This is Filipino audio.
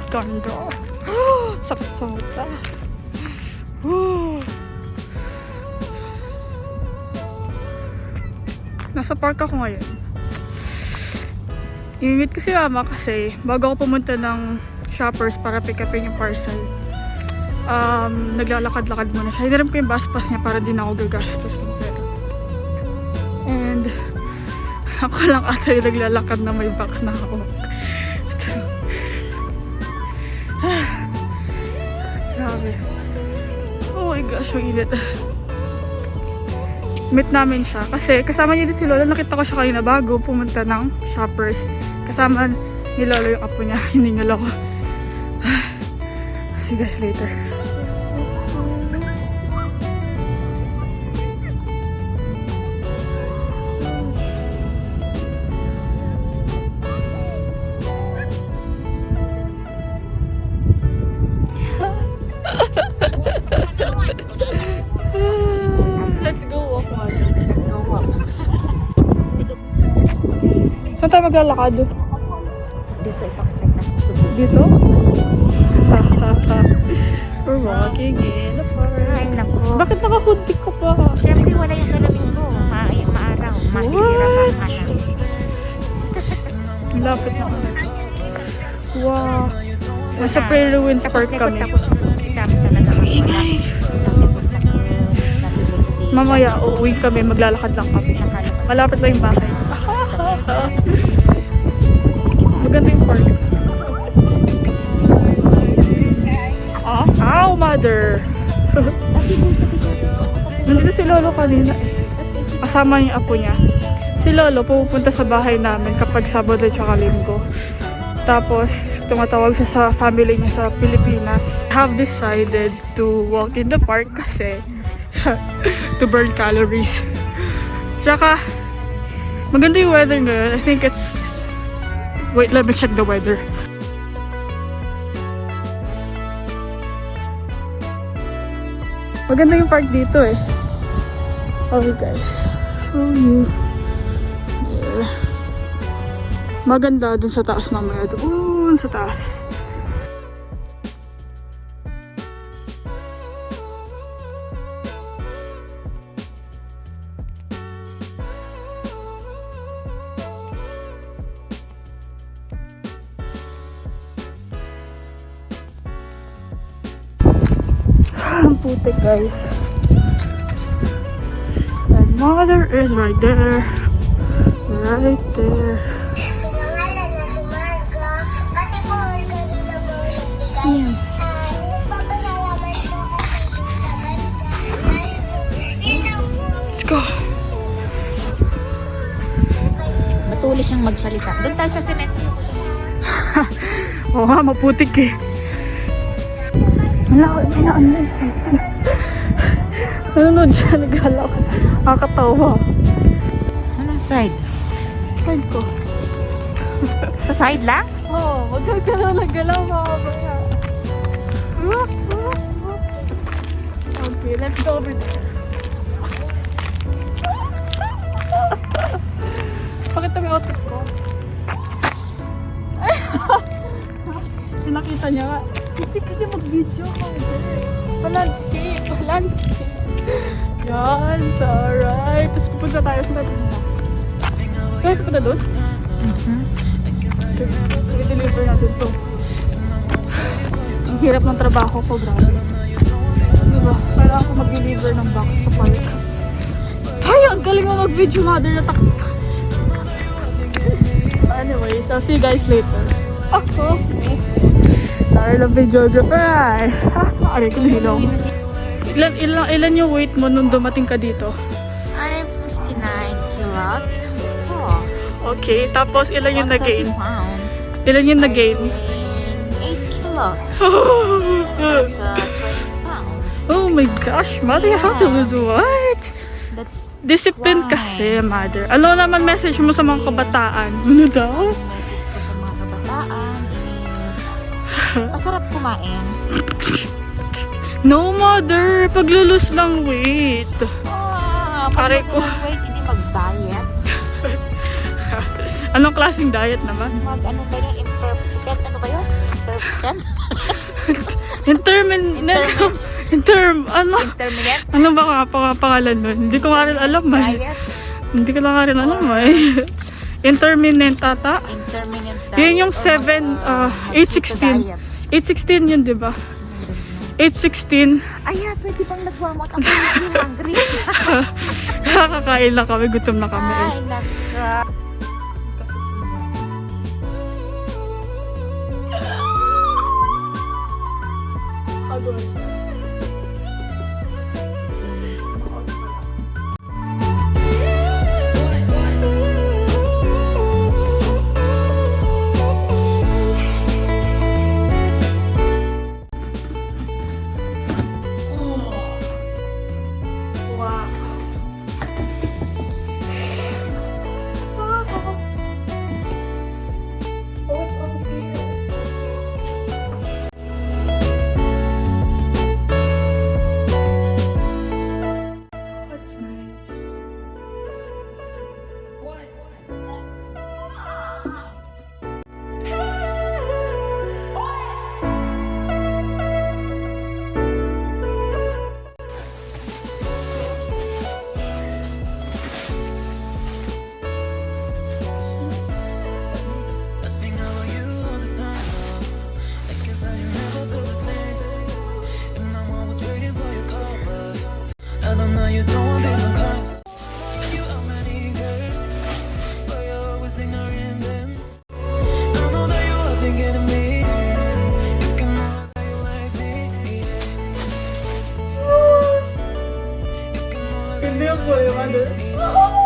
Ganda. Sakit sa mata. Nasa park ako ngayon. I-meet ko si mama kasi bago ako pumunta ng shoppers para pick upin yung parcel, naglalakad-lakad muna siya. Hiniram ko yung bus pass niya para din ako gagastos ng pera. And ako lang ata yung naglalakad na may box na ako. Grabe. Oh my gosh, ang init. Meet namin siya kasi kasama niya din si Lola. Nakita ko siya kanina bago pumunta ng shoppers. Kasama ni Lola yung apo niya. Hiningal ako. See you guys later. Let's go walk, man. Let's go walk. Saan tayo maglalakad? Dito, ipakastay na subok. Dito? We're walking in the park. Ay, naku. Bakit naka-hoodie ka pa? Siyempre, wala yung salamin ko. Maaraw. Masisira pa ang anak. Lapit na kami. Wow. Nasa Prairie Ruins Park kami. Tapos dami talaga. Ingay. Mamaya, uuwi kami. Maglalakad lang kami. Malapit lang yung bahay. Maganda yung park. Ow, mother! Nandito si Lolo kanina. Kasama yung apo niya. Si Lolo pupunta sa bahay namin kapag Sabado at saka Linggo. Tapos, tumatawag siya sa family niya sa Pilipinas. I have decided to walk in the park kasi to burn calories. Tsaka, maganda yung weather ngayon. I think it's... Wait, let me check the weather. Maganda yung park dito eh. Okay guys, show you. Yeah. Maganda dun sa taas mamaya. Doon sa taas. Ang putik guys. And mother is right there. Right there. Pinangalan na si Marga kasi po kanina po nagbigay. Papasalamat po Let's go. Matulis siyang magsalita. Doon tayo sa semento. Oo nga, maputik eh. Wala, ano nanonood siya, naghalak. Nakakatawa. Anong side? Side ko. Sa side lang? Oo, magkagalaw na galaw mamaya. Okay, let's go over there. Pakita mo yung outfit ko. Pinakita niya nga. Hindi kasi mag-video ka. Pa-landscape. Pa-landscape. Yan. So, alright. Tapos pupunta tayo sa natin. Saan pupunta doon? Okay, deliver natin to. Ang hirap ng trabaho ko, grabe. Diba? Para ako mag-deliver ng box sa park. Ay, ang galing mo mag-video, mother. Natakot. Anyways, I'll see you guys later. Okay. Sorry lang videographer ay. Aray ko hilong. Ilan yung weight mo nung dumating ka dito? I'm 59 kilos. Okay, tapos ilan yung na-gain? 130 pounds. Ilan yung na-gain? 8 kilos. That's 20 pounds. Oh my gosh, mother, you have to lose weight. That's Discipline why. kasi, mother. Ano naman message mo sa mga kabataan? Ano daw? Message ko sa mga kabataan is masarap kumain. No, mother. Paglulus ng weight. Aray ko. Wait, hindi mag-diet. Anong klaseng diet naman? Ano ba yun? Intermittent, ano ba yun? Intermittent. Ano ba nga pangalan nun? Hindi ko nga rin alam eh. Diet. Hindi ko lang nga rin alam eh. Intermittent ata? Intermittent diet. Yun yung or 8-16. diet. 8-16 yun, di ba? 8-16. Ayan, pwede bang nag-warm out? Ako hindi hungry. Kakain lang kami, gutom na kami eh. Ay, naka. Hindi ako eh, mother.